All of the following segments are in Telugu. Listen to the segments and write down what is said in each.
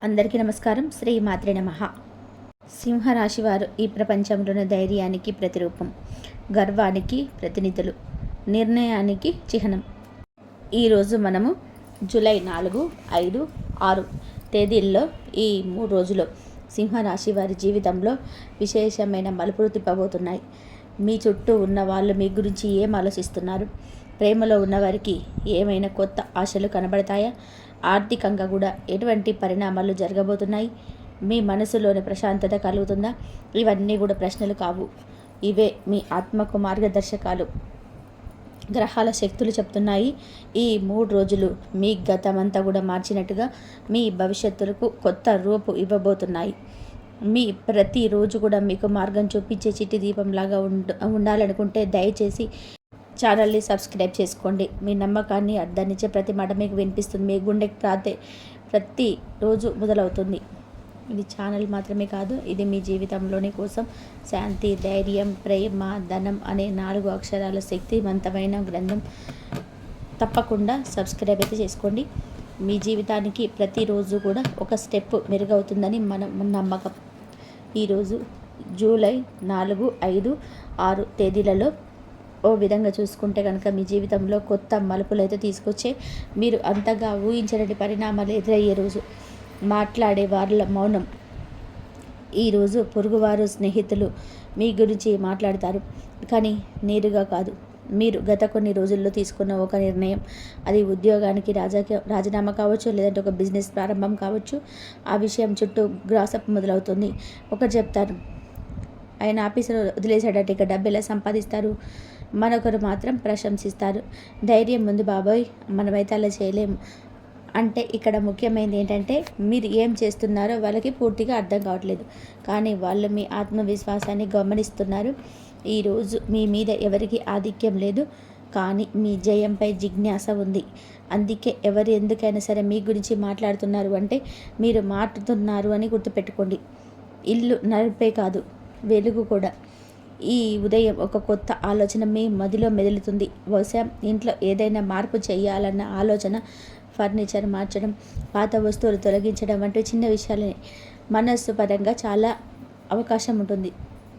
అందరికీ నమస్కారం. శ్రీ మాత్రే నమః. సింహరాశి వారు ఈ ప్రపంచంలోని ధైర్యానికి ప్రతిరూపం, గర్వానికి ప్రతినిధులు, నిర్ణయానికి చిహ్నం. ఈరోజు మనము జూలై 4, 5, 6 తేదీల్లో ఈ 3 రోజులు సింహరాశి వారి జీవితంలో విశేషమైన మలుపులు తిప్పబోతున్నాయి. మీ చుట్టూ ఉన్న వాళ్ళు మీ గురించి ఏం ఆలోచిస్తున్నారు? ప్రేమలో ఉన్నవారికి ఏమైనా కొత్త ఆశలు కనబడతాయా? ఆర్థికంగా కూడా ఎటువంటి పరిణామాలు జరగబోతున్నాయి? మీ మనసులోని ప్రశాంతత కలుగుతుందా? ఇవన్నీ కూడా ప్రశ్నలు కావు, ఇవే మీ ఆత్మకు మార్గదర్శకాలు. గ్రహాల శక్తులు చెప్తున్నాయి, ఈ 3 రోజులు మీ గతమంతా కూడా మార్చినట్టుగా మీ భవిష్యత్తులకు కొత్త రూపు ఇవ్వబోతున్నాయి. మీ ప్రతిరోజు కూడా మీకు మార్గం చూపించే చిట్టి దీపంలాగా ఉండాలనుకుంటే దయచేసి ఛానల్ని సబ్స్క్రైబ్ చేసుకోండి. మీ నమ్మకాన్ని అర్థాన్నిచ్చే ప్రతి మాట మీకు వినిపిస్తుంది. మీ గుండెకి ప్రతిరోజు మొదలవుతుంది. ఇది ఛానల్ మాత్రమే కాదు, ఇది మీ జీవితంలోని కోసం శాంతి, ధైర్యం, ప్రేమ, ధనం అనే 4 అక్షరాల శక్తివంతమైన గ్రంథం. తప్పకుండా సబ్స్క్రైబ్ అయితే చేసుకోండి. మీ జీవితానికి ప్రతిరోజు కూడా ఒక స్టెప్ మెరుగవుతుందని మన నమ్మకం. ఈరోజు జూలై 4, 5, 6 తేదీలలో ఓ విధంగా చూసుకుంటే కనుక మీ జీవితంలో కొత్త మలుపులు అయితే తీసుకొచ్చే, మీరు అంతగా ఊహించని పరిణామాలు ఎదురయ్యే రోజు. మాట్లాడే వాళ్ళ మౌనం. ఈరోజు పొరుగువారు, స్నేహితులు మీ గురించి మాట్లాడతారు, కానీ నేరుగా కాదు. మీరు గత కొన్ని రోజుల్లో తీసుకున్న ఒక నిర్ణయం, అది ఉద్యోగానికి రాజీనామా కావచ్చు, లేదంటే ఒక బిజినెస్ ప్రారంభం కావచ్చు. ఆ విషయం చుట్టూ గ్రాసప్ మొదలవుతుంది. ఒకరు చెప్తారు, ఆయన ఆఫీసులో వదిలేశాడట, ఇక డబ్బు ఎలా సంపాదిస్తారు? మరొకరు మాత్రం ప్రశంసిస్తారు, ధైర్యం ఉంది బాబాయ్, మనమైతే అలా చేయలేము. అంటే ఇక్కడ ముఖ్యమైనది ఏంటంటే, మీరు ఏం చేస్తున్నారో వాళ్ళకి పూర్తిగా అర్థం కావట్లేదు, కానీ వాళ్ళు మీ ఆత్మవిశ్వాసాన్ని గమనిస్తున్నారు. ఈరోజు మీ మీద ఎవరికి ఆధిక్యం లేదు, కానీ మీ జయంపై జిజ్ఞాస ఉంది. అందుకే ఎవరు ఎందుకైనా సరే మీ గురించి మాట్లాడుతున్నారు అంటే మీరు మాట్లాడుతున్నారు అని గుర్తుపెట్టుకోండి. ఇల్లు నడిపే కాదు, వెలుగు కూడా. ఈ ఉదయం ఒక కొత్త ఆలోచన మీ మదిలో మెదులుతుంది. బహుశా ఇంట్లో ఏదైనా మార్పు చేయాలన్న ఆలోచన, ఫర్నిచర్ మార్చడం, పాత వస్తువులు తొలగించడం వంటి చిన్న విషయాలని మనస్సు పరంగా చాలా అవకాశం ఉంటుంది.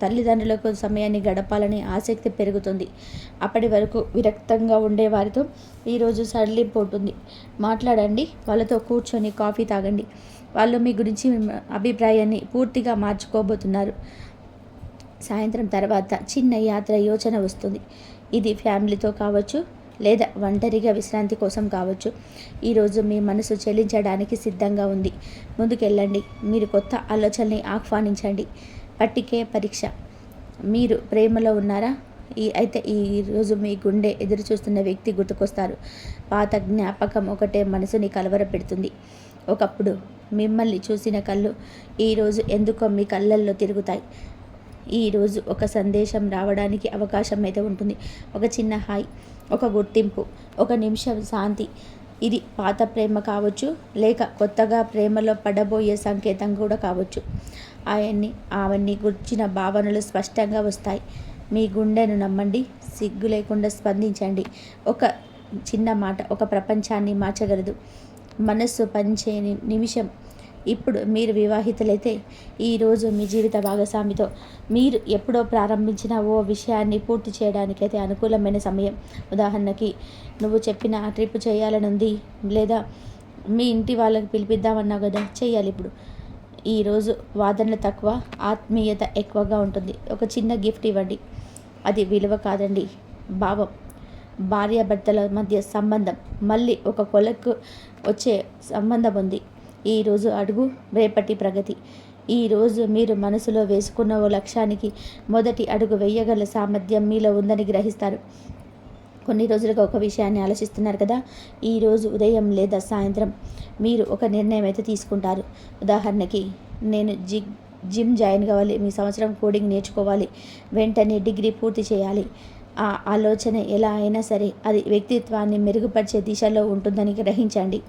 తల్లిదండ్రులకు సమయాన్ని గడపాలని ఆసక్తి పెరుగుతుంది. అప్పటి వరకు విరక్తంగా ఉండే వారితో ఈరోజు సడలింపు ఉంటుంది. మాట్లాడండి, వాళ్ళతో కూర్చొని కాఫీ తాగండి. వాళ్ళు మీ గురించి అభిప్రాయాన్ని పూర్తిగా మార్చుకోబోతున్నారు. సాయంత్రం తర్వాత చిన్న యాత్ర యోచన వస్తుంది. ఇది ఫ్యామిలీతో కావచ్చు, లేదా ఒంటరిగా విశ్రాంతి కోసం కావచ్చు. ఈరోజు మీ మనసు చెల్లించడానికి సిద్ధంగా ఉంది. ముందుకెళ్ళండి, మీరు కొత్త ఆలోచనల్ని ఆహ్వానించండి. పట్టికే పరీక్ష. మీరు ప్రేమలో ఉన్నారా? అయితే ఈరోజు మీ గుండె ఎదురు చూస్తున్న వ్యక్తి గుర్తుకొస్తారు. పాత జ్ఞాపకం ఒకటే మనసుని కలవరపెడుతుంది. ఒకప్పుడు మిమ్మల్ని చూసిన కళ్ళు ఈరోజు ఎందుకో మీ కళ్ళల్లో తిరుగుతాయి. ఈరోజు ఒక సందేశం రావడానికి అవకాశం అయితే ఉంటుంది. ఒక చిన్న హాయ్, ఒక గుర్తింపు, ఒక నిమిషం శాంతి. ఇది పాత ప్రేమ కావచ్చు, లేక కొత్తగా ప్రేమలో పడబోయే సంకేతం కూడా కావచ్చు. అవన్నీ గుర్చిన భావనలు స్పష్టంగా వస్తాయి. మీ గుండెను నమ్మండి, సిగ్గు లేకుండా స్పందించండి. ఒక చిన్న మాట ఒక ప్రపంచాన్ని మార్చగలదు. మనస్సు పనిచేయని నిమిషం. ఇప్పుడు మీరు వివాహితులైతే ఈరోజు మీ జీవిత భాగస్వామితో మీరు ఎప్పుడో ప్రారంభించిన ఓ విషయాన్ని పూర్తి చేయడానికైతే అనుకూలమైన సమయం. ఉదాహరణకి, నువ్వు చెప్పిన ఆ ట్రిప్ చేయాలని ఉంది, లేదా మీ ఇంటి వాళ్ళకి పిలిపిద్దామన్నావు కదా, చేయాలి ఇప్పుడు. ఈరోజు వాదనలు తక్కువ, ఆత్మీయత ఎక్కువగా ఉంటుంది. ఒక చిన్న గిఫ్ట్ ఇవ్వండి, అది విలువ కాదండి, భావం. భార్యాభర్తల మధ్య సంబంధం మళ్ళీ ఒక కొలకు వచ్చే సంబంధం ఉంది. ఈరోజు అడుగు, రేపటి ప్రగతి. ఈరోజు మీరు మనసులో వేసుకున్న ఓ లక్ష్యానికి మొదటి అడుగు వేయగల సామర్థ్యం మీలో ఉందని గ్రహిస్తారు. కొన్ని రోజులుగా ఒక విషయాన్ని ఆలోచిస్తున్నారు కదా, ఈరోజు ఉదయం లేదా సాయంత్రం మీరు ఒక నిర్ణయం అయితే తీసుకుంటారు. ఉదాహరణకి, నేను జిమ్ జాయిన్ కావాలి, మీ సంవత్సరం కోడింగ్ నేర్చుకోవాలి, వెంటనే డిగ్రీ పూర్తి చేయాలి. ఆ ఆలోచన ఎలా అయినా సరే అది వ్యక్తిత్వాన్ని మెరుగుపరిచే దిశలో ఉంటుందని గ్రహించండి.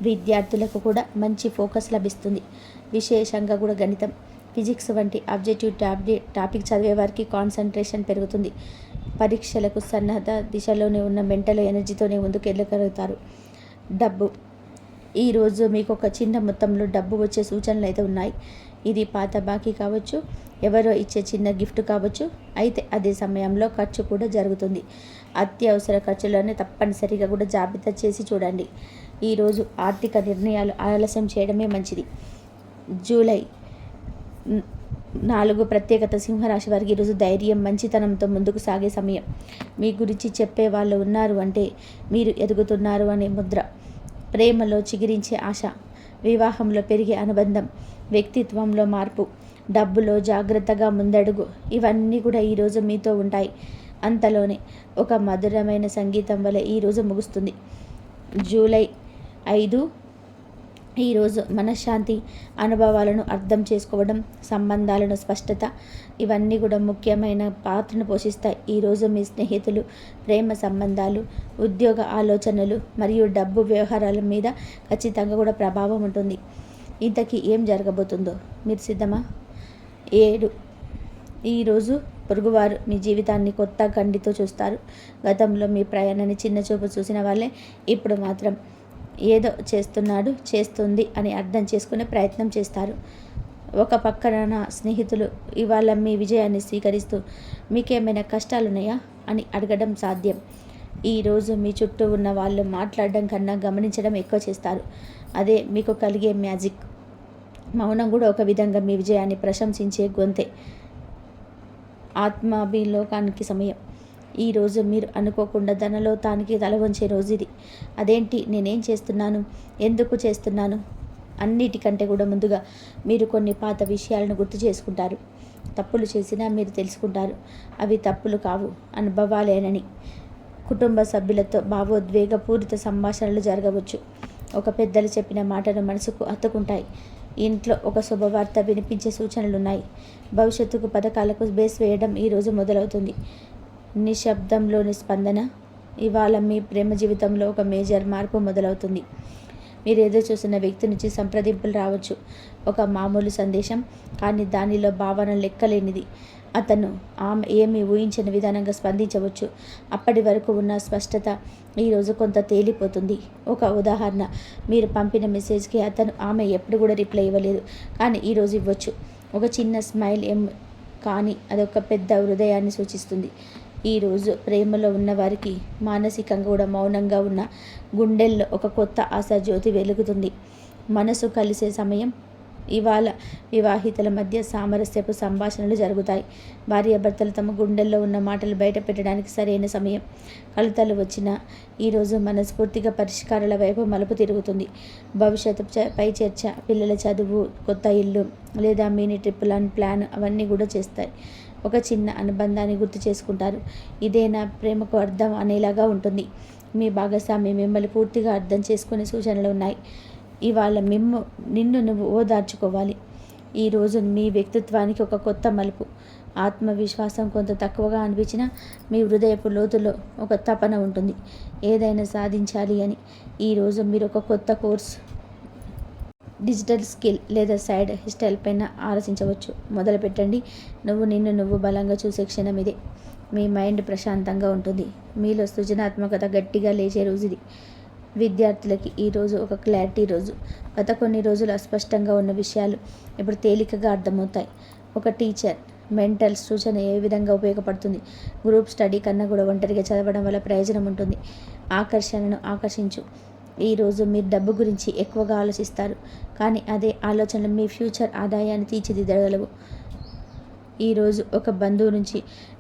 విద్యార్థులకు కూడా మంచి ఫోకస్ లభిస్తుంది. విశేషంగా కూడా గణితం, ఫిజిక్స్ వంటి ఆబ్జెక్టివ్ టాపిక్ చదివే వారికి కాన్సన్ట్రేషన్ పెరుగుతుంది. పరీక్షలకు సన్నద్ధ దిశలోనే ఉన్న మెంటల్ ఎనర్జీతోనే ముందుకెళ్ళగలుగుతారు. డబ్బు ఈరోజు మీకు ఒక చిన్న మొత్తంలో డబ్బు వచ్చే సూచనలు అయితే ఉన్నాయి. ఇది పాత బాకీ కావచ్చు, ఎవరో ఇచ్చే చిన్న గిఫ్ట్ కావచ్చు. అయితే అదే సమయంలో ఖర్చు కూడా జరుగుతుంది. అత్యవసర ఖర్చులను తప్పనిసరిగా కూడా జాబితా చేసి చూడండి. ఈరోజు ఆర్థిక నిర్ణయాలు ఆలస్యం చేయడమే మంచిది. జూలై 4 ప్రత్యేకత. సింహరాశి వారికి ఈరోజు ధైర్యం, మంచితనంతో ముందుకు సాగే సమయం. మీ గురించి చెప్పే వాళ్ళు ఉన్నారు అంటే మీరు ఎదుగుతున్నారు అనే ముద్ర. ప్రేమలో చిగురించే ఆశ, వివాహంలో పెరిగే అనుబంధం, వ్యక్తిత్వంలో మార్పు, డబ్బులో జాగ్రత్తగా ముందడుగు, ఇవన్నీ కూడా ఈరోజు మీతో ఉంటాయి. అంతలోనే ఒక మధురమైన సంగీతం వలె ఈరోజు ముగుస్తుంది. జూలై 5. ఈరోజు మనశ్శాంతి, అనుభవాలను అర్థం చేసుకోవడం, సంబంధాలను స్పష్టత, ఇవన్నీ కూడా ముఖ్యమైన పాత్రను పోషిస్తాయి. ఈరోజు మీ స్నేహితులు, ప్రేమ సంబంధాలు, ఉద్యోగ ఆలోచనలు మరియు డబ్బు వ్యవహారాల మీద ఖచ్చితంగా కూడా ప్రభావం ఉంటుంది. ఇంతకీ ఏం జరగబోతుందో మీరు సిద్ధమా? 7. ఈరోజు పొరుగువారు మీ జీవితాన్ని కొత్త కండితో చూస్తారు. గతంలో మీ ప్రయాణాన్ని చిన్నచూపు చూసిన వాళ్ళే ఇప్పుడు మాత్రం ఏదో చేస్తుంది అని అర్థం చేసుకునే ప్రయత్నం చేస్తారు. ఒక పక్కన స్నేహితులు ఇవాళ మీ విజయాన్ని స్వీకరిస్తూ మీకేమైనా కష్టాలున్నాయా అని అడగడం సాధ్యం. ఈరోజు మీ చుట్టూ ఉన్న వాళ్ళు మాట్లాడడం కన్నా గమనించడం ఎక్కువ చేస్తారు. అదే మీకు కలిగే మ్యాజిక్. మౌనం కూడా ఒక విధంగా మీ విజయాన్ని ప్రశంసించే గొంతే. ఆత్మాభిలోకానికి సమయం. ఈరోజు మీరు అనుకోకుండా ధనలో తానికి తల వంచే రోజు ఇది. అదేంటి, నేనేం చేస్తున్నాను, ఎందుకు చేస్తున్నాను, అన్నిటికంటే కూడా ముందుగా మీరు కొన్ని పాత విషయాలను గుర్తు చేసుకుంటారు. తప్పులు చేసినా మీరు తెలుసుకుంటారు అవి తప్పులు కావు, అనుభవాలేనని. కుటుంబ సభ్యులతో భావోద్వేగపూరిత సంభాషణలు జరగవచ్చు. ఒక పెద్దలు చెప్పిన మాటలు మనసుకు హత్తుకుంటాయి. ఇంట్లో ఒక శుభవార్త వినిపించే సూచనలున్నాయి. భవిష్యత్తుకు పథకాలకు బేస్ వేయడం ఈరోజు మొదలవుతుంది. నిశ్శబ్దంలోని స్పందన. ఇవాళ మీ ప్రేమ జీవితంలో ఒక మేజర్ మార్పు మొదలవుతుంది. మీరు ఎదురు చూసిన వ్యక్తి నుంచి సంప్రదింపులు రావచ్చు. ఒక మామూలు సందేశం, కానీ దానిలో భావన లెక్కలేనిది. అతను ఆమె ఏమీ ఊహించని విధానంగా స్పందించవచ్చు. అప్పటి వరకు ఉన్న స్పష్టత ఈరోజు కొంత తేలిపోతుంది. ఒక ఉదాహరణ, మీరు పంపిన మెసేజ్కి ఆమె ఎప్పుడు కూడా రిప్లై ఇవ్వలేదు, కానీ ఈరోజు ఇవ్వచ్చు. ఒక చిన్న స్మైల్ కానీ అదొక పెద్ద హృదయాన్ని సూచిస్తుంది. ఈరోజు ప్రేమలో ఉన్నవారికి మానసికంగా కూడా మౌనంగా ఉన్న గుండెల్లో ఒక కొత్త ఆశా జ్యోతి వెలుగుతుంది. మనసు కలిసే సమయం. ఇవాళ వివాహితుల మధ్య సామరస్యపు సంభాషణలు జరుగుతాయి. భార్యాభర్తలు తమ గుండెల్లో ఉన్న మాటలు బయట పెట్టడానికి సరైన సమయం. కలతలు వచ్చినా ఈరోజు మనస్ఫూర్తిగా పరిష్కారాల వైపు మలుపు తిరుగుతుంది. భవిష్యత్తు పై చర్చ, పిల్లల చదువు, కొత్త ఇల్లు లేదా మినీ ట్రిప్ ప్లాన్ అవన్నీ కూడా చేస్తాయి. ఒక చిన్న అనుబంధాన్ని గుర్తు చేసుకుంటారు. ఇదే నా ప్రేమకు అర్థం అనేలాగా ఉంటుంది. మీ భాగస్వామి మిమ్మల్ని పూర్తిగా అర్థం చేసుకునే సూచనలు ఉన్నాయి. ఇవాళ నిన్ను నువ్వు ఓదార్చుకోవాలి. ఈరోజు మీ వ్యక్తిత్వానికి ఒక కొత్త మలుపు. ఆత్మవిశ్వాసం కొంత తక్కువగా అనిపించినా మీ హృదయపు లోతులో ఒక తపన ఉంటుంది, ఏదైనా సాధించాలి అని. ఈరోజు మీరు ఒక కొత్త కోర్స్, డిజిటల్ స్కిల్ లేదా సైడ్ స్టైల్ పైన ఆలోచించవచ్చు. మొదలు పెట్టండి. నిన్ను నువ్వు బలంగా చూసే క్షణం ఇదే. మీ మైండ్ ప్రశాంతంగా ఉంటుంది. మీలో సృజనాత్మకత గట్టిగా లేచే రోజు ఇది. విద్యార్థులకి ఈరోజు ఒక క్లారిటీ రోజు. గత కొన్ని రోజులు అస్పష్టంగా ఉన్న విషయాలు ఇప్పుడు తేలికగా అర్థమవుతాయి. ఒక టీచర్ మెంటల్ సూచన ఏ విధంగా ఉపయోగపడుతుంది. గ్రూప్ స్టడీ కన్నా కూడా ఒంటరిగా చదవడం వల్ల ప్రయోజనం ఉంటుంది. ఆకర్షణను ఆకర్షించు. ఈరోజు మీరు డబ్బు గురించి ఎక్కువగా ఆలోచిస్తారు, కానీ అదే ఆలోచనలు మీ ఫ్యూచర్ ఆదాయాన్ని తీర్చిదిద్దగలవు. ఈరోజు ఒక బంధువు నుంచి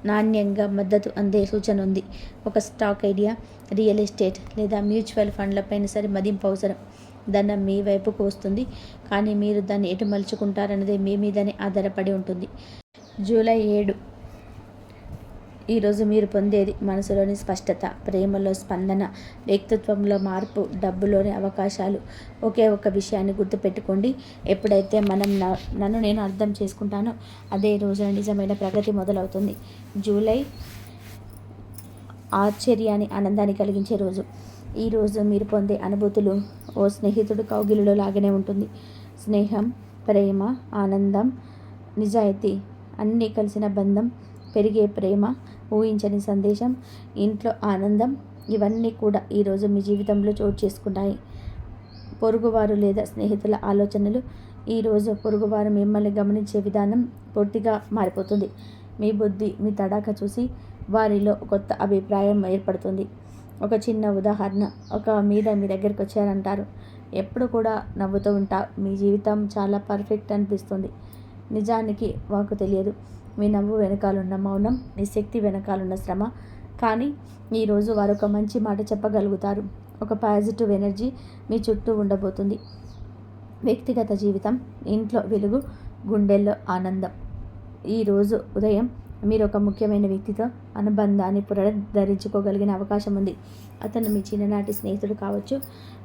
నాణ్యంగా మద్దతు అందే సూచన ఉంది. ఒక స్టాక్ ఐడియా, రియల్ ఎస్టేట్ లేదా మ్యూచువల్ ఫండ్లపైన సరే మదింపు అవసరం. ధనం మీ వైపుకు వస్తుంది, కానీ మీరు దాన్ని ఎటు మలుచుకుంటారన్నది మీ మీదనే ఆధారపడి ఉంటుంది. జూలై 7. ఈరోజు మీరు పొందేది మనసులోని స్పష్టత, ప్రేమలో స్పందన, వ్యక్తిత్వంలో మార్పు, డబ్బులోని అవకాశాలు. ఒకే ఒక విషయాన్ని గుర్తుపెట్టుకోండి. ఎప్పుడైతే నన్ను నేను అర్థం చేసుకుంటానో అదే రోజున నిజమైన ప్రగతి మొదలవుతుంది. జూలై ఆశ్చర్యాన్ని, ఆనందాన్ని కలిగించే రోజు. ఈరోజు మీరు పొందే అనుభూతులు ఓ స్నేహితుడు కౌగిలిలో లాగానే ఉంటుంది. స్నేహం, ప్రేమ, ఆనందం, నిజాయితీ అన్నీ కలిసిన బంధం, పెరిగే ప్రేమ, ఊహించని సందేశం, ఇంట్లో ఆనందం, ఇవన్నీ కూడా ఈరోజు మీ జీవితంలో చోటు చేసుకుంటాయి. పొరుగువారు లేదా స్నేహితుల ఆలోచనలు. ఈరోజు పొరుగువారు మిమ్మల్ని గమనించే విధానం పూర్తిగా మారిపోతుంది. మీ బుద్ధి, మీ తడాక చూసి వారిలో కొత్త అభిప్రాయం ఏర్పడుతుంది. ఒక చిన్న ఉదాహరణ, మీ దగ్గరికి వచ్చారంటారు, ఎప్పుడు కూడా నవ్వుతూ ఉంటావు, మీ జీవితం చాలా పర్ఫెక్ట్ అనిపిస్తుంది. నిజానికి మాకు తెలియదు మీ నవ్వు వెనకాలన్న మౌనం, మీ శక్తి వెనకాలన్న శ్రమ. కానీ ఈరోజు వారు ఒక మంచి మాట చెప్పగలుగుతారు. ఒక పాజిటివ్ ఎనర్జీ మీ చుట్టూ ఉండబోతుంది. వ్యక్తిగత జీవితం, ఇంట్లో వెలుగు, గుండెల్లో ఆనందం. ఈరోజు ఉదయం మీరు ఒక ముఖ్యమైన వ్యక్తితో అనుబంధాన్ని పునరుద్ధరించుకోగలిగిన అవకాశం ఉంది. అతను మీ చిన్ననాటి స్నేహితుడు కావచ్చు,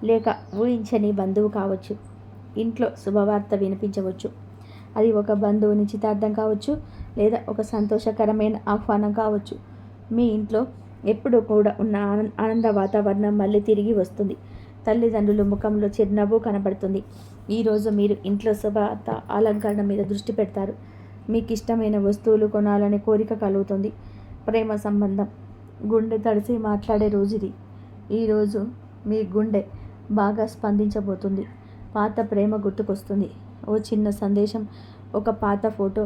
లేక ఊహించని బంధువు కావచ్చు. ఇంట్లో శుభవార్త వినిపించవచ్చు. అది ఒక బంధువు నిశ్చితార్థం కావచ్చు, లేదా ఒక సంతోషకరమైన ఆహ్వానం కావచ్చు. మీ ఇంట్లో ఎప్పుడు కూడా ఉన్న ఆనంద వాతావరణం మళ్ళీ తిరిగి వస్తుంది. తల్లిదండ్రుల ముఖంలో చిరునవ్వు కనబడుతుంది. ఈరోజు మీరు ఇంట్లో శుభవార్త, అలంకరణ మీద దృష్టి పెడతారు. మీకు ఇష్టమైన వస్తువులు కొనాలనే కోరిక కలుగుతుంది. ప్రేమ సంబంధం, గుండె తడిసి మాట్లాడే రోజు ఇది. ఈరోజు మీ గుండె బాగా స్పందించబోతుంది. పాత ప్రేమ గుర్తుకొస్తుంది. ఓ చిన్న సందేశం, ఒక పాత ఫోటో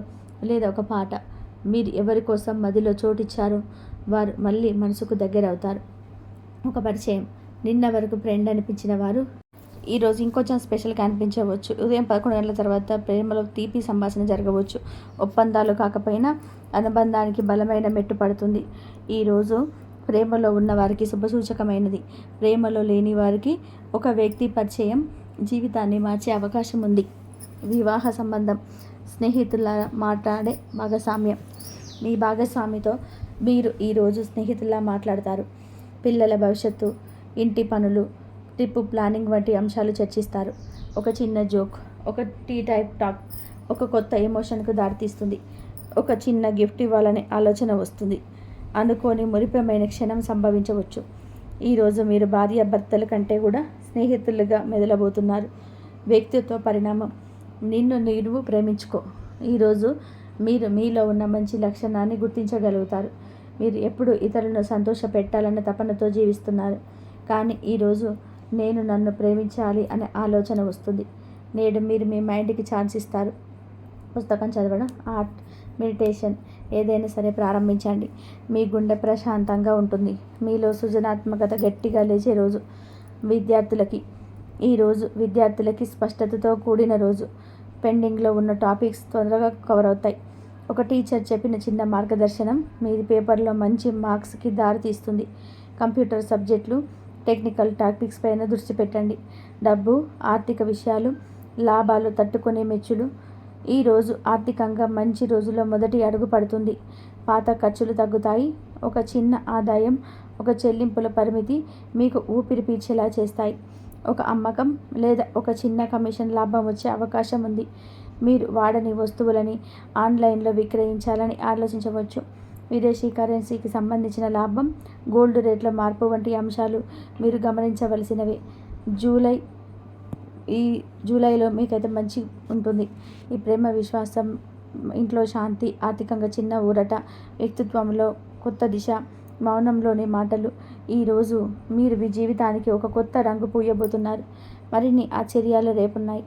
లేదా ఒక పాట. మీరు ఎవరి కోసం మదిలో చోటిచ్చారో వారు మళ్ళీ మనసుకు దగ్గర అవుతారు. ఒక పరిచయం, నిన్న వరకు ఫ్రెండ్ అనిపించిన వారు ఈరోజు ఇంకొంచెం స్పెషల్గా అనిపించవచ్చు. ఉదయం 11 గంటల తర్వాత ప్రేమలో తీపి సంభాషణ జరగవచ్చు. ఒప్పందాలు కాకపోయినా అనుబంధానికి బలమైన మెట్టు పడుతుంది. ఈరోజు ప్రేమలో ఉన్న వారికి శుభసూచకమైనది. ప్రేమలో లేని వారికి ఒక వ్యక్తి పరిచయం జీవితాన్ని మార్చే అవకాశం ఉంది. వివాహ సంబంధం, స్నేహితుల మాట్లాడే భాగస్వామ్యం. మీ భాగస్వామితో మీరు ఈరోజు స్నేహితుల్లా మాట్లాడతారు. పిల్లల భవిష్యత్తు, ఇంటి పనులు, ట్రిప్ ప్లానింగ్ వంటి అంశాలు చర్చిస్తారు. ఒక చిన్న జోక్, ఒక టీ టైప్ టాక్ ఒక కొత్త ఎమోషన్కు దారితీస్తుంది. ఒక చిన్న గిఫ్ట్ ఇవ్వాలనే ఆలోచన వస్తుంది. అనుకోని మురిపెమైన క్షణం సంభవించవచ్చు. ఈరోజు మీరు భార్యాభర్తల కంటే కూడా స్నేహితులుగా మెదలబోతున్నారు. వ్యక్తిత్వ పరిణామం, నిన్ను నీవు ప్రేమించుకో. ఈరోజు మీరు మీలో ఉన్న మంచి లక్షణాన్ని గుర్తించగలుగుతారు. మీరు ఎప్పుడు ఇతరులను సంతోష పెట్టాలన్న తపనతో జీవిస్తున్నారు. కానీ ఈరోజు నేను నన్ను ప్రేమించాలి అనే ఆలోచన వస్తుంది. నేడు మీరు మీ మైండ్కి ఛాన్స్ ఇస్తారు. పుస్తకం చదవడం, ఆర్ట్, మెడిటేషన్ ఏదైనా సరే ప్రారంభించండి. మీ గుండె ప్రశాంతంగా ఉంటుంది. మీలో సృజనాత్మకత గట్టిగా లేచే రోజు. ఈరోజు విద్యార్థులకి స్పష్టతతో కూడిన రోజు. పెండింగ్లో ఉన్న టాపిక్స్ తొందరగా కవర్ అవుతాయి. ఒక టీచర్ చెప్పిన చిన్న మార్గదర్శనం మీ పేపర్లో మంచి మార్క్స్కి దారితీస్తుంది. కంప్యూటర్ సబ్జెక్టులు, టెక్నికల్ టాపిక్స్ పైన దృష్టి పెట్టండి. డబ్బు, ఆర్థిక విషయాలు, లాభాలు తట్టుకునే మెచ్చులు. ఈరోజు ఆర్థికంగా మంచి రోజులో మొదటి అడుగు పడుతుంది. పాత ఖర్చులు తగ్గుతాయి. ఒక చిన్న ఆదాయం, ఒక చెల్లింపుల పరిమితి మీకు ఊపిరి పీల్చేలా చేస్తాయి. ఒక అమ్మకం లేదా ఒక చిన్న కమిషన్ లాభం వచ్చే అవకాశం ఉంది. మీరు వాడని వస్తువులని ఆన్లైన్లో విక్రయించాలని ఆలోచించవచ్చు. విదేశీ కరెన్సీకి సంబంధించిన లాభం, గోల్డ్ రేట్ల మార్పు వంటి అంశాలు మీరు గమనించవలసినవే. ఈ జూలైలో మీకైతే మంచి ఉంటుంది. ఈ ప్రేమ, విశ్వాసం, ఇంట్లో శాంతి, ఆర్థికంగా చిన్న ఊరట, వ్యక్తిత్వంలో కొత్త దిశ, మౌనంలోని మాటలు. ఈరోజు మీరు మీ జీవితానికి ఒక కొత్త రంగు పూయబోతున్నారు. మరిన్ని ఆశ్చర్యాలు రేపున్నాయి.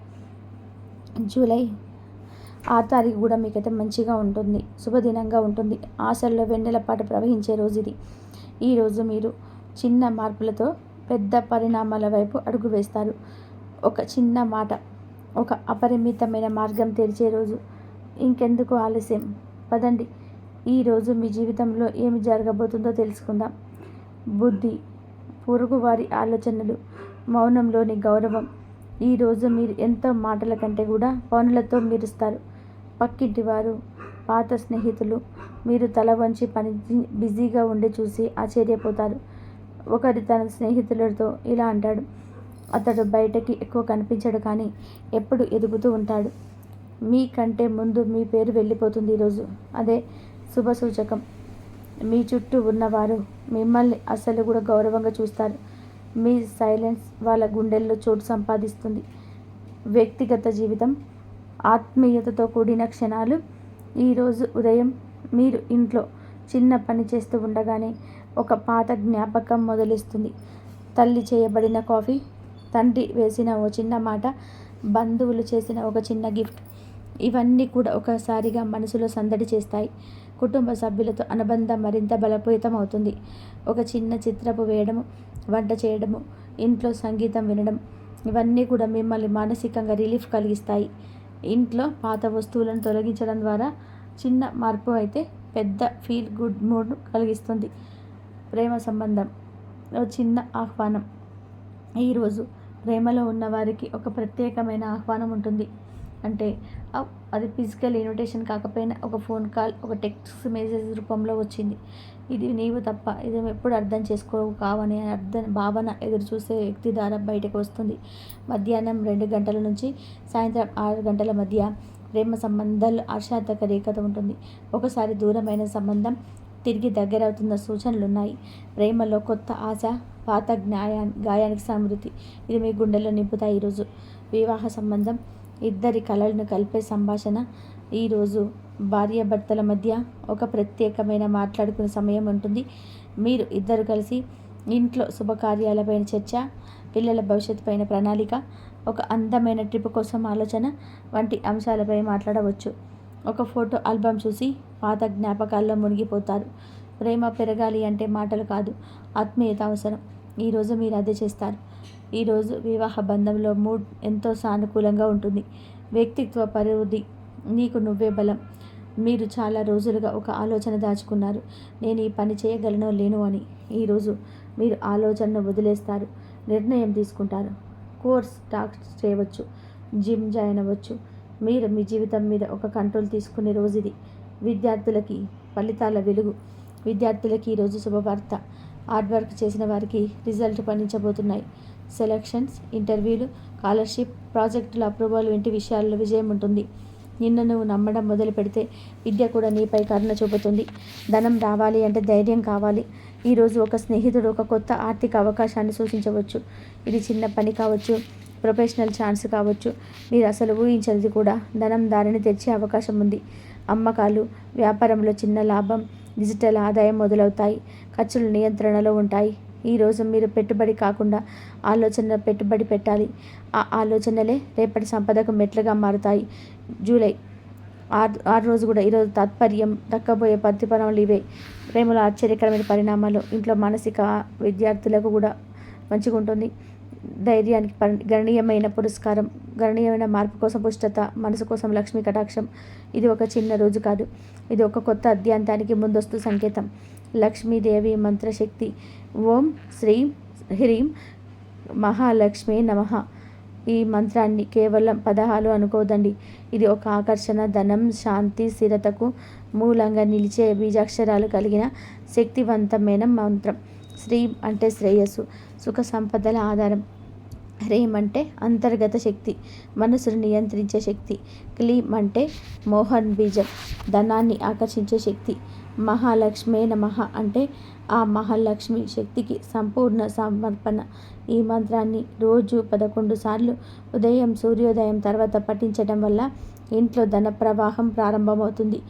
జూలై 6 తారీఖు కూడా మీకైతే మంచిగా ఉంటుంది, శుభదినంగా ఉంటుంది. ఆశల్లో వెన్నెలపాట ప్రవహించే రోజు ఇది. ఈరోజు మీరు చిన్న మార్పులతో పెద్ద పరిణామాల వైపు అడుగు వేస్తారు. ఒక చిన్న మాట ఒక అపరిమితమైన మార్గం తెరిచే రోజు. ఇంకెందుకు ఆలస్యం, పదండి. ఈరోజు మీ జీవితంలో ఏమి జరగబోతుందో తెలుసుకుందాం. బుద్ధి, పొరుగువారి ఆలోచనలు, మౌనంలోని గౌరవం. ఈరోజు మీరు ఎంతో మాటల కంటే కూడా పనులతో మెరుస్తారు. పక్కింటి వారు, పాత స్నేహితులు మీరు తల వంచి పని బిజీగా ఉండి చూసి ఆశ్చర్యపోతారు. ఒకరి తన స్నేహితులతో ఇలా అంటాడు, అతడు బయటకి ఎక్కువ కనిపించడు కానీ ఎప్పుడు ఎదుగుతూ ఉంటాడు. మీకంటే ముందు మీ పేరు వెళ్ళిపోతుంది ఈరోజు. అదే శుభ సూచకం. మీ చుట్టూ ఉన్నవారు మిమ్మల్ని అసలు కూడా గౌరవంగా చూస్తారు. మీ సైలెన్స్ వాళ్ళ గుండెల్లో చోటు సంపాదిస్తుంది. వ్యక్తిగత జీవితం, ఆత్మీయతతో కూడిన క్షణాలు. ఈరోజు ఉదయం మీరు ఇంట్లో చిన్న పని చేస్తూ ఉండగానే ఒక పాత జ్ఞాపకం మొదలిస్తుంది. తల్లి చేయబడిన కాఫీ, తండ్రి వేసిన ఓ చిన్న మాట, బంధువులు చేసిన ఒక చిన్న గిఫ్ట్, ఇవన్నీ కూడా ఒకసారిగా మనసులో సందడి చేస్తాయి. కుటుంబ సభ్యులతో అనుబంధం మరింత బలోపేతం అవుతుంది. ఒక చిన్న చిత్రపు వేయడము, వంట చేయడము, ఇంట్లో సంగీతం వినడం, ఇవన్నీ కూడా మిమ్మల్ని మానసికంగా రిలీఫ్ కలిగిస్తాయి. ఇంట్లో పాత వస్తువులను తొలగించడం ద్వారా చిన్న మార్పు అయితే పెద్ద ఫీల్ గుడ్ మూడ్ కలిగిస్తుంది. ప్రేమ సంబంధం ఓ చిన్న ఆహ్వానం. ఈరోజు ప్రేమలో ఉన్నవారికి ఒక ప్రత్యేకమైన ఆహ్వానం ఉంటుంది. అంటే అది ఫిజికల్ ఇన్విటేషన్ కాకపోయినా ఒక ఫోన్ కాల్, ఒక టెక్స్ట్ మెసేజ్ రూపంలో వచ్చింది. ఇది నీవు తప్ప ఇది ఎప్పుడు అర్థం చేసుకోవు కావని భావన ఎదురు చూసే వ్యక్తి ద్వారా బయటకు వస్తుంది. మధ్యాహ్నం 2 గంటల నుంచి సాయంత్రం 6 గంటల మధ్య ప్రేమ సంబంధాలు ఆశాతక రేఖత ఉంటుంది. ఒకసారి దూరమైన సంబంధం తిరిగి దగ్గరవుతున్న సూచనలున్నాయి. ప్రేమలో కొత్త ఆశ, పాత గాయానికి స్మృతి, ఇది మీ గుండెల్లో నింపుతాయి. ఈరోజు వివాహ సంబంధం, ఇద్దరి కళలను కలిపే సంభాషణ. ఈరోజు భార్యాభర్తల మధ్య ఒక ప్రత్యేకమైన మాట్లాడుకునే సమయం ఉంటుంది. మీరు ఇద్దరు కలిసి ఇంట్లో శుభకార్యాలపైన చర్చ, పిల్లల భవిష్యత్తుపైన ప్రణాళిక, ఒక అందమైన ట్రిప్ కోసం ఆలోచన వంటి అంశాలపై మాట్లాడవచ్చు. ఒక ఫోటో ఆల్బమ్ చూసి పాత జ్ఞాపకాల్లో మునిగిపోతారు. ప్రేమ పెరగాలి అంటే మాటలు కాదు, ఆత్మీయత అవసరం. ఈరోజు మీరు అదే చేస్తారు. ఈరోజు వివాహ బంధంలో మూడ్ ఎంతో సానుకూలంగా ఉంటుంది. వ్యక్తిత్వ పరివృద్ధి, నీకు నువ్వే బలం. మీరు చాలా రోజులుగా ఒక ఆలోచన దాచుకున్నారు, నేను ఈ పని చేయగలను లేను అని. ఈరోజు మీరు ఆలోచనను వదిలేస్తారు, నిర్ణయం తీసుకుంటారు. కోర్స్ స్టార్ట్ చేయవచ్చు, జిమ్ జాయిన్ అవ్వచ్చు. మీరు మీ జీవితం మీద ఒక కంట్రోల్ తీసుకునే రోజు ఇది. విద్యార్థులకి ఫలితాల వెలుగు. విద్యార్థులకి ఈరోజు శుభవార్త. హార్డ్ వర్క్ చేసిన వారికి రిజల్ట్ పండించబోతున్నాయి. సెలక్షన్స్, ఇంటర్వ్యూలు, స్కాలర్షిప్, ప్రాజెక్టుల అప్రూవల్ వంటి విషయాల్లో విజయం ఉంటుంది. నిన్ను నువ్వు నమ్మడం మొదలు పెడితే విద్య కూడా నీపై కరుణ చూపుతుంది. ధనం రావాలి అంటే ధైర్యం కావాలి. ఈరోజు ఒక స్నేహితుడు ఒక కొత్త ఆర్థిక అవకాశాన్ని సూచించవచ్చు. ఇది చిన్న పని కావచ్చు, ప్రొఫెషనల్ ఛాన్స్ కావచ్చు, మీరు అసలు ఊహించనిది కూడా. ధనం దారిని తెరిచే అవకాశం ఉంది. అమ్మకాలు, వ్యాపారంలో చిన్న లాభం, డిజిటల్ ఆదాయం మొదలవుతాయి. ఖర్చులు నియంత్రణలో ఉంటాయి. ఈరోజు మీరు పెట్టుబడి కాకుండా ఆలోచన పెట్టుబడి పెట్టాలి. ఆ ఆలోచనలే రేపటి సంపదకు మెట్లుగా మారుతాయి. జూలై 6 రోజు కూడా ఈరోజు తాత్పర్యం దక్కబోయే ప్రతిఫలములు ఇవే. ప్రేమలో ఆశ్చర్యకరమైన పరిణామాలు. ఇంట్లో మానసిక విద్యార్థులకు కూడా మంచిగా ఉంటుంది. ధైర్యానికి గణనీయమైన పురస్కారం, గణనీయమైన మార్పు కోసం పుష్టత, మనసు కోసం లక్ష్మీ కటాక్షం. ఇది ఒక చిన్న రోజు కాదు, ఇది ఒక కొత్త అధ్యాయానికి ముందస్తు సంకేతం. లక్ష్మీదేవి మంత్రశక్తి. ఓం శ్రీం హ్రీం మహాలక్ష్మీ నమః. ఈ మంత్రాన్ని కేవలం పదహాలు అనుకోదండి. ఇది ఒక ఆకర్షణ, ధనం, శాంతి, స్థిరతకు మూలంగా నిలిచే బీజాక్షరాలు కలిగిన శక్తివంతమైన మంత్రం. శ్రీం అంటే శ్రేయస్సు, సుఖ సంపదల ఆధారం. హ్రీం అంటే అంతర్గత శక్తి, మనసును నియంత్రించే శక్తి. క్లీం అంటే మోహన్ బీజం, ధనాన్ని ఆకర్షించే శక్తి. మహాలక్ష్మే నమః అంటే ఆ మహాలక్ష్మి శక్తికి సంపూర్ణ సమర్పణ. ఈ మంత్రాన్ని రోజు 11 సార్లు ఉదయం సూర్యోదయం తర్వాత పఠించడం వల్ల ఇంట్లో ధన ప్రవాహం ప్రారంభమవుతుంది.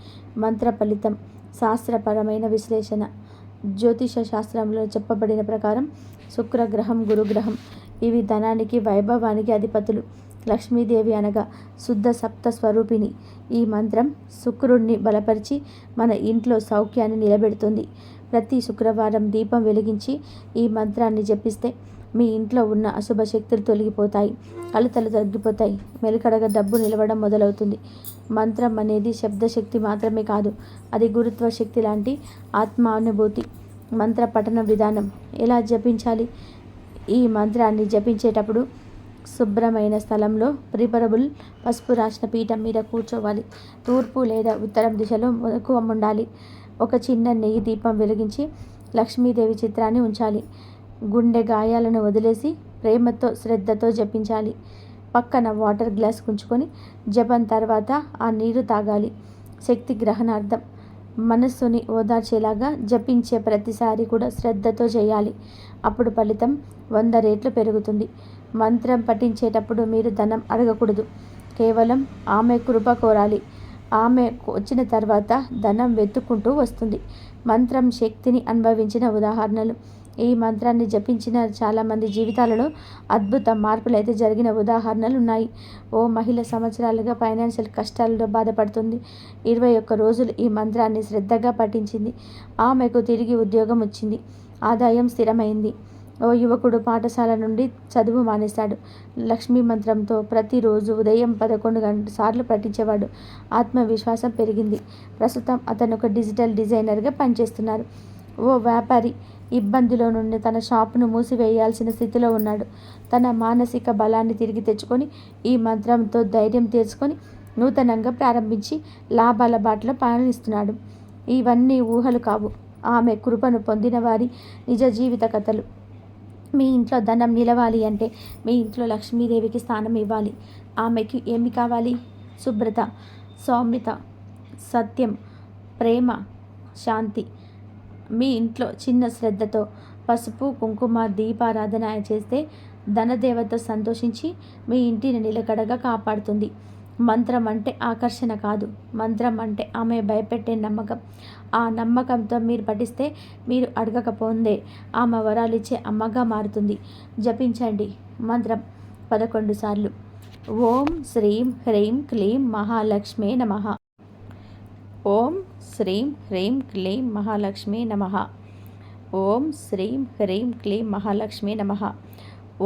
మంత్ర ఫలితం. శాస్త్రపరమైన విశ్లేషణ. జ్యోతిష శాస్త్రంలో చెప్పబడిన ప్రకారం శుక్రగ్రహం, గురుగ్రహం ఇవి ధనానికి, వైభవానికి అధిపతులు. లక్ష్మీదేవి అనగా శుద్ధ సప్త స్వరూపిణి. ఈ మంత్రం శుక్రుడిని బలపరిచి మన ఇంట్లో సౌఖ్యాన్ని నిలబెడుతుంది. ప్రతి శుక్రవారం దీపం వెలిగించి ఈ మంత్రాన్ని జపిస్తే మీ ఇంట్లో ఉన్న అశుభ శక్తులు తొలగిపోతాయి, కలతలు తగ్గిపోతాయి, మెలకడగా డబ్బు నిలవడం మొదలవుతుంది. మంత్రం అనేది శబ్దశక్తి మాత్రమే కాదు, అది గురుత్వ శక్తి లాంటి ఆత్మానుభూతి. మంత్ర పఠన విధానం. ఎలా జపించాలి? ఈ మంత్రాన్ని జపించేటప్పుడు శుభ్రమైన స్థలంలో ప్రిపరబుల్ పసుపు రాసిన పీఠం మీద కూర్చోవాలి. తూర్పు లేదా ఉత్తరం దిశలో మక్కువం ఉండాలి. ఒక చిన్న నెయ్యి దీపం వెలిగించి లక్ష్మీదేవి చిత్రాన్ని ఉంచాలి. గుండె గాయాలను వదిలేసి ప్రేమతో, శ్రద్ధతో జపించాలి. పక్కన వాటర్ గ్లాస్ ఉంచుకొని జపం తర్వాత ఆ నీరు తాగాలి. శక్తి గ్రహణార్థం. మనస్సుని ఓదార్చేలాగా జపించే ప్రతిసారి కూడా శ్రద్ధతో చేయాలి. అప్పుడు ఫలితం 100 రెట్లు పెరుగుతుంది. మంత్రం పఠించేటప్పుడు మీరు ధనం అడగకూడదు, కేవలం ఆమె కృప కోరాలి. ఆమె వచ్చిన తర్వాత ధనం వెతుక్కుంటూ వస్తుంది. మంత్రం శక్తిని అనుభవించిన ఉదాహరణలు. ఈ మంత్రాన్ని జపించిన చాలామంది జీవితాలలో అద్భుత మార్పులు అయితే జరిగిన ఉదాహరణలు ఉన్నాయి. ఓ మహిళ సంవత్సరాలుగా ఫైనాన్షియల్ కష్టాలతో బాధపడుతుంది. 21 రోజులు ఈ మంత్రాన్ని శ్రద్ధగా పఠించింది. ఆమెకు తిరిగి ఉద్యోగం వచ్చింది. ఆదాయం స్థిరమైంది. ఓ యువకుడు పాఠశాల నుండి చదువు మానేశాడు. లక్ష్మీ మంత్రంతో ప్రతిరోజు ఉదయం 11 సార్లు పఠించేవాడు. ఆత్మవిశ్వాసం పెరిగింది. ప్రస్తుతం అతను ఒక డిజిటల్ డిజైనర్గా పనిచేస్తున్నారు. ఓ వ్యాపారి ఇబ్బందిలో నుండి తన షాపును మూసివేయాల్సిన స్థితిలో ఉన్నాడు. తన మానసిక బలాన్ని తిరిగి తెచ్చుకొని ఈ మంత్రంతో ధైర్యం తెచ్చుకొని నూతనంగా ప్రారంభించి లాభాల బాటలో పయనిస్తున్నాడు. ఇవన్నీ ఊహలు కావు, ఆమె కృపను పొందిన వారి నిజ జీవిత కథలు. మీ ఇంట్లో ధనం నిలవాలి అంటే మీ ఇంట్లో లక్ష్మీదేవికి స్థానం ఇవ్వాలి. ఆమెకి ఏమి కావాలి? శుభ్రత, సౌమ్యత, సత్యం, ప్రేమ, శాంతి. మీ ఇంట్లో చిన్న శ్రద్ధతో పసుపు కుంకుమ దీపారాధన చేస్తే ధనదేవత సంతోషించి మీ ఇంటిని నిలకడగా కాపాడుతుంది. మంత్రం అంటే ఆకర్షణ కాదు, మంత్రం అంటే ఆమె భయపెట్టే నమ్మకం. ఆ నమ్మకంతో మీరు పఠిస్తే మీరు అడగకపోందే ఆమె వరాలిచ్చే అమ్మగా మారుతుంది. జపించండి మంత్రం 11 సార్లు. ఓం శ్రీం హ్రీం క్లీం మహాలక్ష్మే నమః. ఓం శ్రీం హ్రీం క్లీం మహాలక్ష్మే నమః. ఓం శ్రీం హ్రీం క్లీం మహాలక్ష్మే నమః.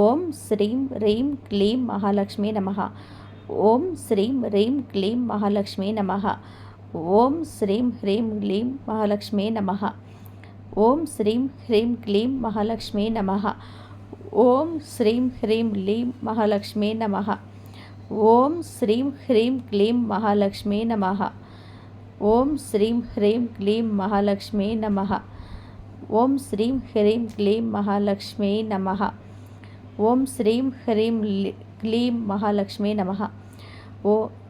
ఓం శ్రీం హ్రీం క్లీం మహాలక్ష్మే నమః. ఓం శ్రీం హ్రీం క్లీం మహాలక్ష్మే నమః. ఓం శ్రీం హ్రీం క్లీం మహాలక్ష్మే నమః. ఓం శ్రీం హ్రీం క్లీం మహాలక్ష్మే నమః. ఓం శ్రీం హ్రీం క్లీం మహాలక్ష్మే నమః. ఓం శ్రీం హ్రీం క్లీం మహాలక్ష్మే నమః. ఓం శ్రీం హ్రీం క్లీం మహాలక్ష్మే నమః. ఓం శ్రీం హ్రీం క్లీం మహాలక్ష్మే నమః. ఓం శ్రీం హ్రీం క్లీం మహాలక్ష్మే నమః.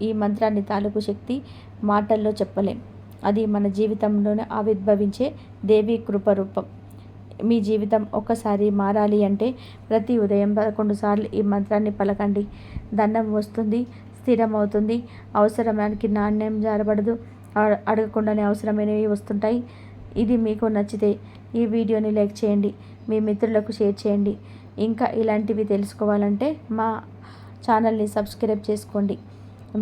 ఈ మంత్రాన్ని తాలూకు శక్తి మాటల్లో చెప్పలేం. అది మన జీవితంలోనే ఆవిర్భవించే దేవి కృపరూపం. మీ జీవితం ఒక్కసారి మారాలి అంటే ప్రతి ఉదయం 11 సార్లు ఈ మంత్రాన్ని పలకండి. ధనం వస్తుంది, స్థిరమవుతుంది. అవసరానికి నాణ్యం జారబడదు. అడగకుండానే అవసరమైనవి వస్తుంటాయి. ఇది మీకు నచ్చితే ఈ వీడియోని లైక్ చేయండి, మీ మిత్రులకు షేర్ చేయండి. ఇంకా ఇలాంటివి తెలుసుకోవాలంటే మా ఛానల్ని సబ్స్క్రైబ్ చేసుకోండి.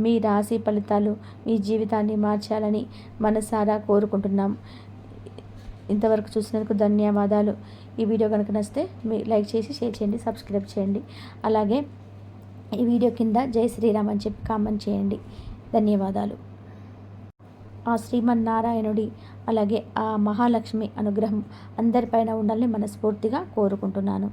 మీ రాశి ఫలితాలు మీ జీవితాన్ని మార్చాలని మనసారా కోరుకుంటున్నాం. ఇంతవరకు చూసినందుకు ధన్యవాదాలు. ఈ వీడియో కనుక నచ్చితే మీరు లైక్ చేసి షేర్ చేయండి, సబ్స్క్రైబ్ చేయండి. అలాగే ఈ వీడియో కింద జై శ్రీరామ్ అని చెప్పి కామెంట్ చేయండి. ధన్యవాదాలు. ఆ శ్రీమన్నారాయణుడి అలాగే ఆ మహాలక్ష్మి అనుగ్రహం అందరిపైన ఉండాలని మనస్ఫూర్తిగా కోరుకుంటున్నాను.